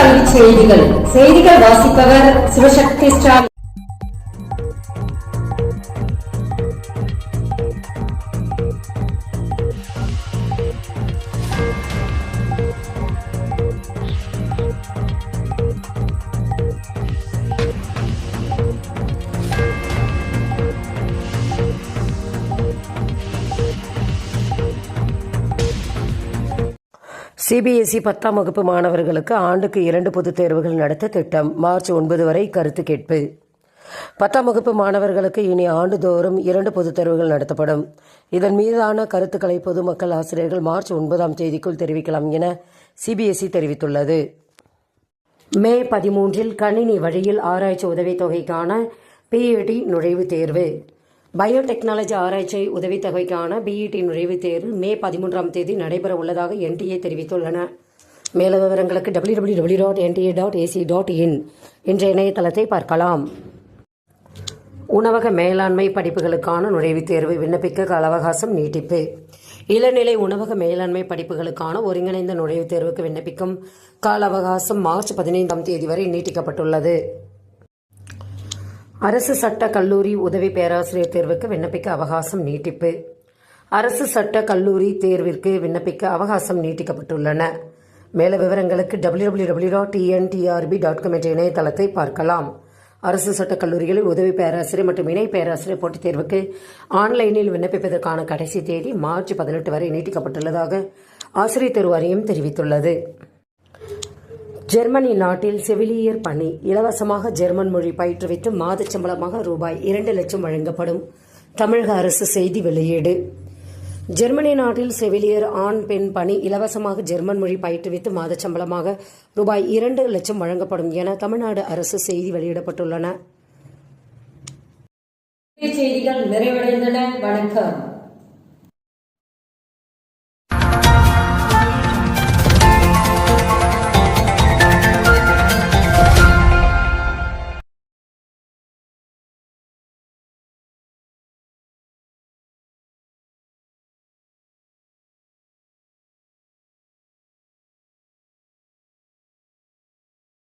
கல்வி செய்திகள். செய்திகள் வாசிப்பவர் சிவசக்தி ஸ்டாலின். சிபிஎஸ்இ 10ஆம் வகுப்பு மாணவர்களுக்கு ஆண்டுக்கு 2 பொதுத் தேர்வுகள் நடத்த திட்டம். மார்ச் 9 வரை கருத்து கேட்பு. 10ஆம் வகுப்பு மாணவர்களுக்கு இனி ஆண்டுதோறும் 2 பொதுத் தேர்வுகள் நடத்தப்படும். இதன் மீதான கருத்துக்களை பொதுமக்கள், ஆசிரியர்கள் மார்ச் 9ஆம் தேதிக்குள் தெரிவிக்கலாம் என சிபிஎஸ்இ தெரிவித்துள்ளது. மே 13 கணினி வழியில் ஆராய்ச்சி உதவித்தொகைக்கான பிஇடி நுழைவுத் தேர்வு. பயோடெக்னாலஜி ஆராய்ச்சி உதவித்தொகைக்கான பிஇடி நுழைவுத் தேர்வு மே 13ஆம் தேதி நடைபெற உள்ளதாக என்டிஏ தெரிவித்துள்ளன. மேலும் விவரங்களுக்கு www.nta.ac.in என்ற இணையதளத்தை பார்க்கலாம். உணவக மேலாண்மை படிப்புகளுக்கான நுழைவுத் தேர்வு விண்ணப்பிக்க கால அவகாசம் நீட்டிப்பு. இளநிலை உணவக மேலாண்மை படிப்புகளுக்கான ஒருங்கிணைந்த நுழைவுத் தேர்வுக்கு விண்ணப்பிக்கும் கால அவகாசம் மார்ச் 15ஆம் தேதி வரை நீட்டிக்கப்பட்டுள்ளது. அரசு சட்ட கல்லூரி உதவி பேராசிரியர் தேர்வுக்கு விண்ணப்பிக்க அவகாசம் நீட்டிப்பு. அரசு சட்ட கல்லூரி தேர்விற்கு விண்ணப்பிக்க அவகாசம் நீட்டிக்கப்பட்டுள்ளன. மேல விவரங்களுக்கு www.tntrb.com என்ற இணையதளத்தை பார்க்கலாம். அரசு சட்ட கல்லூரிகளில் உதவி பேராசிரியர் மற்றும் இணை பேராசிரியர் போட்டித் தேர்வுக்கு ஆன்லைனில் விண்ணப்பிப்பதற்கான கடைசி தேதி மார்ச் 18 வரை நீட்டிக்கப்பட்டுள்ளதாக ஆசிரியர் தேர்வு வாரியம் தெரிவித்துள்ளது. ஜெர்மனி நாட்டில் செவிலியர் பணி இலவசமாக ஜெர்மன் மொழி பயிற்றுவித்து மாதச் சம்பளமாக ரூபாய் 2 லட்சம் வழங்கப்படும். தமிழக அரசு செய்தி வெளியீடு. ஜெர்மனி நாட்டில் செவிலியர் ஆண் பெண் பணி இலவசமாக ஜெர்மன் மொழி பயிற்றுவித்து மாதச் சம்பளமாக ரூபாய் 2 லட்சம் வழங்கப்படும் என தமிழ்நாடு அரசு செய்தி வெளியிடப்பட்டுள்ளன. செய்திகள் நிறைவடைந்தன. வணக்கம்.